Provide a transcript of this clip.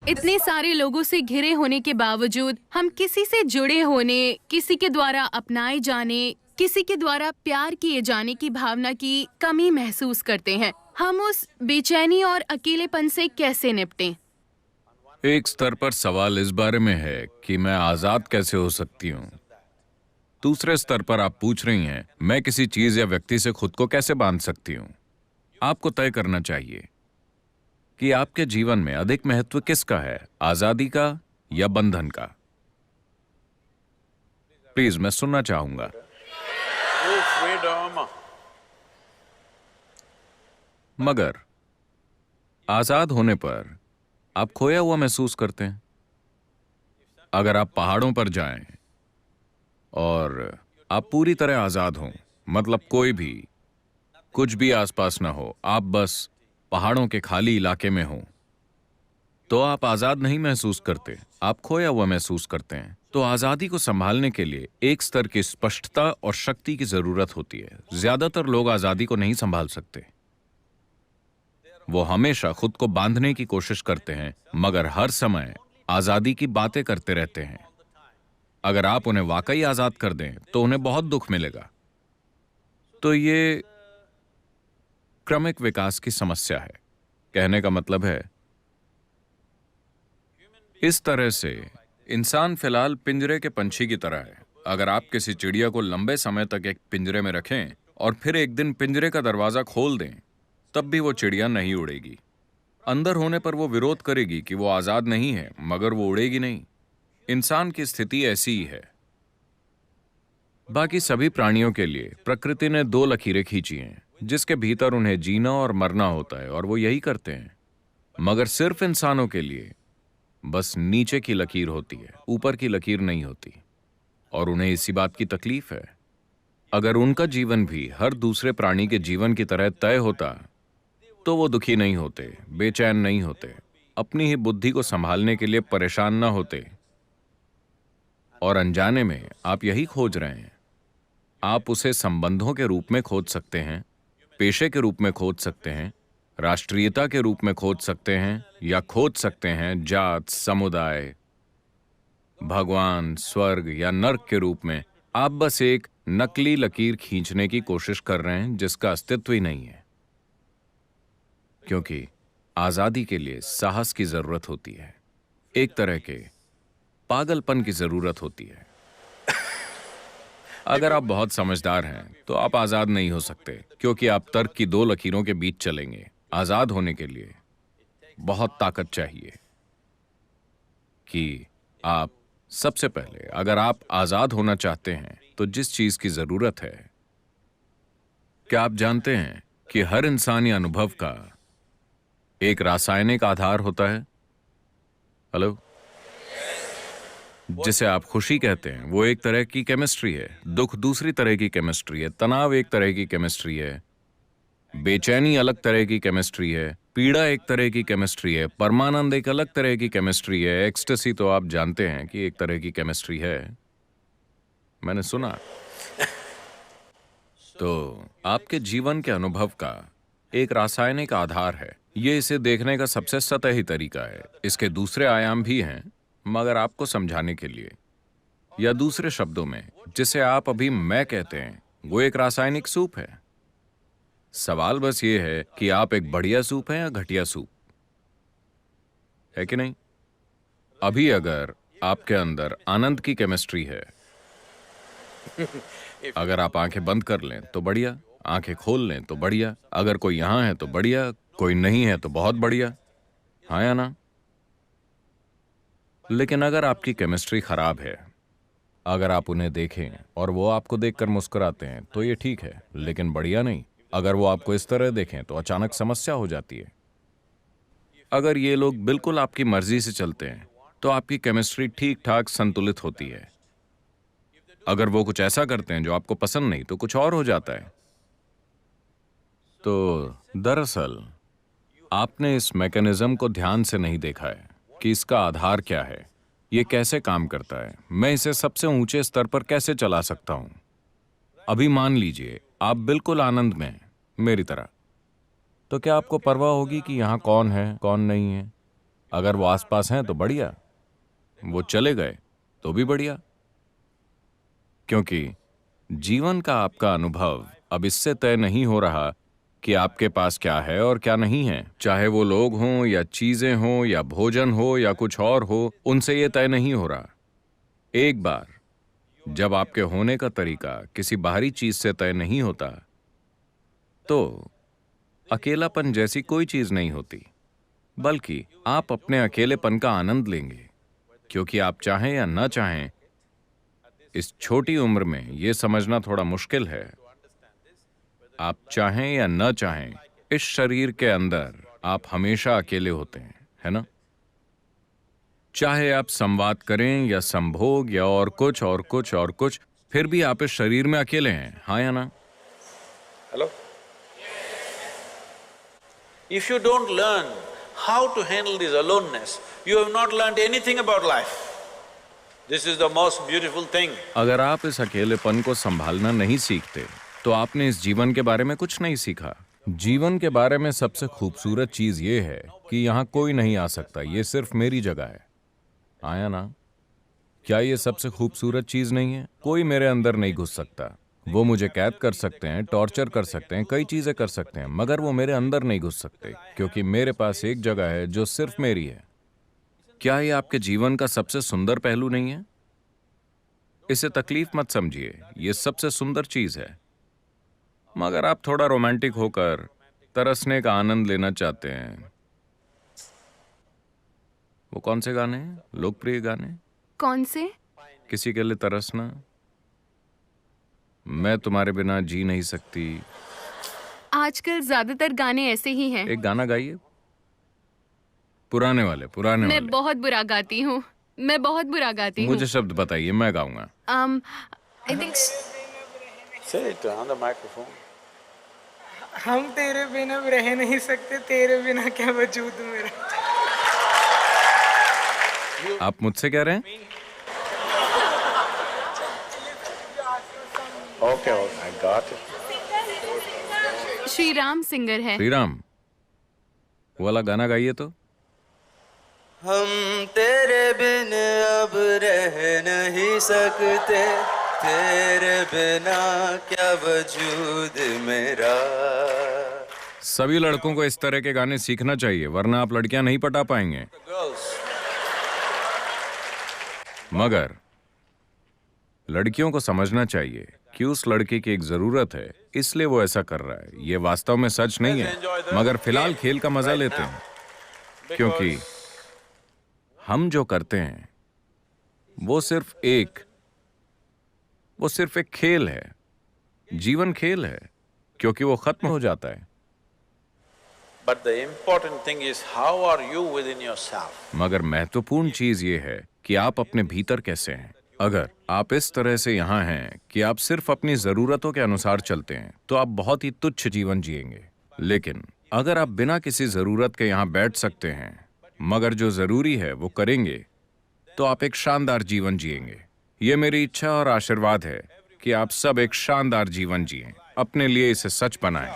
इतने सारे लोगों से घिरे होने के बावजूद हम किसी से जुड़े होने, किसी के द्वारा अपनाए जाने, किसी के द्वारा प्यार किए जाने की भावना की कमी महसूस करते हैं। हम उस बेचैनी और अकेलेपन से कैसे निपटें? एक स्तर पर सवाल इस बारे में है कि मैं आजाद कैसे हो सकती हूँ। दूसरे स्तर पर आप पूछ रही हैं, मैं किसी चीज या व्यक्ति से खुद को कैसे बांध सकती हूँ। आपको तय करना चाहिए कि आपके जीवन में अधिक महत्व किसका है, आजादी का या बंधन का। प्लीज, मैं सुनना चाहूंगा। मगर आजाद होने पर आप खोया हुआ महसूस करते हैं। अगर आप पहाड़ों पर जाएं और आप पूरी तरह आजाद हों, मतलब कोई भी कुछ भी आसपास ना हो, आप बस पहाड़ों के खाली इलाके में हो, तो आप आजाद नहीं महसूस करते, आप खोया हुआ महसूस करते हैं। तो आजादी को संभालने के लिए एक स्तर की स्पष्टता और शक्ति की जरूरत होती है। ज्यादातर लोग आजादी को नहीं संभाल सकते। वो हमेशा खुद को बांधने की कोशिश करते हैं, मगर हर समय आजादी की बातें करते रहते हैं। अगर आप उन्हें वाकई आजाद कर दें तो उन्हें बहुत दुख मिलेगा। तो ये क्रमिक विकास की समस्या है। कहने का मतलब है, इस तरह से इंसान फिलहाल पिंजरे के पंछी की तरह है। अगर आप किसी चिड़िया को लंबे समय तक एक पिंजरे में रखें और फिर एक दिन पिंजरे का दरवाजा खोल दें, तब भी वो चिड़िया नहीं उड़ेगी। अंदर होने पर वो विरोध करेगी कि वो आजाद नहीं है, मगर वो उड़ेगी नहीं। इंसान की स्थिति ऐसी ही है। बाकी सभी प्राणियों के लिए प्रकृति ने दो लकीरें खींची हैं, जिसके भीतर उन्हें जीना और मरना होता है, और वो यही करते हैं। मगर सिर्फ इंसानों के लिए बस नीचे की लकीर होती है, ऊपर की लकीर नहीं होती। और उन्हें इसी बात की तकलीफ है। अगर उनका जीवन भी हर दूसरे प्राणी के जीवन की तरह तय होता, तो वो दुखी नहीं होते, बेचैन नहीं होते, अपनी ही बुद्धि को संभालने के लिए परेशान ना होते। और अनजाने में आप यही खोज रहे हैं। आप उसे संबंधों के रूप में खोज सकते हैं, पेशे के रूप में खोज सकते हैं, राष्ट्रीयता के रूप में खोज सकते हैं, या खोज सकते हैं जात, समुदाय, भगवान, स्वर्ग या नर्क के रूप में। आप बस एक नकली लकीर खींचने की कोशिश कर रहे हैं जिसका अस्तित्व ही नहीं है। क्योंकि आजादी के लिए साहस की जरूरत होती है, एक तरह के पागलपन की जरूरत होती है। अगर आप बहुत समझदार हैं तो आप आजाद नहीं हो सकते, क्योंकि आप तर्क की दो लकीरों के बीच चलेंगे। आजाद होने के लिए बहुत ताकत चाहिए। कि आप सबसे पहले, अगर आप आजाद होना चाहते हैं तो जिस चीज की जरूरत है, क्या आप जानते हैं कि हर इंसानी अनुभव का एक रासायनिक आधार होता है? हेलो? जिसे आप खुशी कहते हैं, वो एक तरह की केमिस्ट्री है, दुख दूसरी तरह की केमिस्ट्री है, तनाव एक तरह की केमिस्ट्री है, बेचैनी अलग तरह की केमिस्ट्री है, पीड़ा एक तरह की केमिस्ट्री है, परमानंद एक अलग तरह की केमिस्ट्री है, एक्सटेसी तो आप जानते हैं कि एक तरह की केमिस्ट्री है, मैंने सुना। तो आपके जीवन के अनुभव का एक रासायनिक आधार है। ये इसे देखने का सबसे सतही तरीका है। इसके दूसरे आयाम भी हैं, मगर आपको समझाने के लिए, या दूसरे शब्दों में, जिसे आप अभी मैं कहते हैं, वो एक रासायनिक सूप है। सवाल बस ये है कि आप एक बढ़िया सूप हैं या घटिया सूप, है कि नहीं? अभी अगर आपके अंदर आनंद की केमिस्ट्री है, अगर आप आंखें बंद कर लें तो बढ़िया, आंखें खोल लें तो बढ़िया, अगर कोई यहां है तो बढ़िया, कोई नहीं है तो बहुत बढ़िया, हाँ या ना? लेकिन अगर आपकी केमिस्ट्री खराब है, अगर आप उन्हें देखें और वो आपको देखकर मुस्कुराते हैं तो ये ठीक है, लेकिन बढ़िया नहीं। अगर वो आपको इस तरह देखें तो अचानक समस्या हो जाती है। अगर ये लोग बिल्कुल आपकी मर्जी से चलते हैं तो आपकी केमिस्ट्री ठीक ठाक संतुलित होती है। अगर वो कुछ ऐसा करते हैं जो आपको पसंद नहीं, तो कुछ और हो जाता है। तो दरअसल आपने इस मैकेनिज्म को ध्यान से नहीं देखा है कि इसका आधार क्या है, ये कैसे काम करता है, मैं इसे सबसे ऊंचे स्तर पर कैसे चला सकता हूं। अभी मान लीजिए आप बिल्कुल आनंद में हैं, मेरी तरह। तो क्या आपको परवाह होगी कि यहां कौन है, कौन नहीं है? अगर वो आसपास हैं तो बढ़िया, वो चले गए तो भी बढ़िया, क्योंकि जीवन का आपका अनुभव अब इससे तय नहीं हो रहा कि आपके पास क्या है और क्या नहीं है। चाहे वो लोग हों या चीजें हों या भोजन हो या कुछ और हो, उनसे ये तय नहीं हो रहा। एक बार जब आपके होने का तरीका किसी बाहरी चीज से तय नहीं होता, तो अकेलापन जैसी कोई चीज नहीं होती, बल्कि आप अपने अकेलेपन का आनंद लेंगे, क्योंकि आप चाहें या न चाहें, इस छोटी उम्र में यह समझना थोड़ा मुश्किल है, आप चाहें या न चाहें, इस शरीर के अंदर आप हमेशा अकेले होते हैं, है ना? चाहे आप संवाद करें या संभोग या और कुछ और कुछ और कुछ, फिर भी आप इस शरीर में अकेले हैं, हाँ या ना? Hello? If you don't learn how to handle this aloneness, you have not learned anything about life. This is the most beautiful thing. अगर आप इस अकेलेपन को संभालना नहीं सीखते, तो आपने इस जीवन के बारे में कुछ नहीं सीखा। जीवन के बारे में सबसे खूबसूरत चीज ये है कि यहाँ कोई नहीं आ सकता, ये सिर्फ मेरी जगह है, आया ना? क्या ये सबसे खूबसूरत चीज नहीं है? कोई मेरे अंदर नहीं घुस सकता। वो मुझे कैद कर सकते हैं, टॉर्चर कर सकते हैं, कई चीजें कर सकते हैं, मगर वो मेरे अंदर नहीं घुस सकते, क्योंकि मेरे पास एक जगह है जो सिर्फ मेरी है। क्या ये आपके जीवन का सबसे सुंदर पहलू नहीं है? इसे तकलीफ मत समझिए, ये सबसे सुंदर चीज है। मगर आप थोड़ा रोमांटिक होकर तरसने का आनंद लेना चाहते हैं। वो कौन से गाने हैं? लोकप्रिय गाने? कौन से? किसी के लिए तरसना, मैं तुम्हारे बिना जी नहीं सकती। आजकल ज्यादातर गाने ऐसे ही हैं। एक गाना गाइए, पुराने वाले, पुराने मैं वाले। बहुत बुरा गाती हूँ, मैं बहुत बुरा गाती हूँ। मुझे शब्द बताइए, मैं गाऊंगा। I think Say it on the microphone. हम तेरे बिना रह नहीं सकते, तेरे बिना क्या वजूद मेरा। आप मुझसे कह रहे हैं? Okay, I got it. Shri Ram singer है। श्री राम, वो वाला गाना गाइए तो। हम तेरे बिन अब रह नहीं सकते, तेरे बिना क्या वजूद मेरा। सभी लड़कों को इस तरह के गाने सीखना चाहिए, वरना आप लड़कियां नहीं पटा पाएंगे। Girls, मगर लड़कियों को समझना चाहिए कि उस लड़के की एक जरूरत है, इसलिए वो ऐसा कर रहा है। ये वास्तव में सच नहीं है, मगर फिलहाल खेल का मजा लेते हैं, क्योंकि हम जो करते हैं वो सिर्फ एक खेल है। जीवन खेल है, क्योंकि वो खत्म हो जाता है। but the important thing is how are you within yourself? मगर महत्वपूर्ण चीज ये है कि आप अपने भीतर कैसे हैं। अगर आप इस तरह से यहाँ हैं कि आप सिर्फ अपनी जरूरतों के अनुसार चलते हैं, तो आप बहुत ही तुच्छ जीवन जिएंगे। लेकिन अगर आप बिना किसी जरूरत के यहाँ बैठ सकते हैं, मगर जो जरूरी है वो करेंगे, तो आप एक शानदार जीवन जिएंगे। ये मेरी इच्छा और आशीर्वाद है कि आप सब एक शानदार जीवन जिएं, अपने लिए इसे सच बनाएं।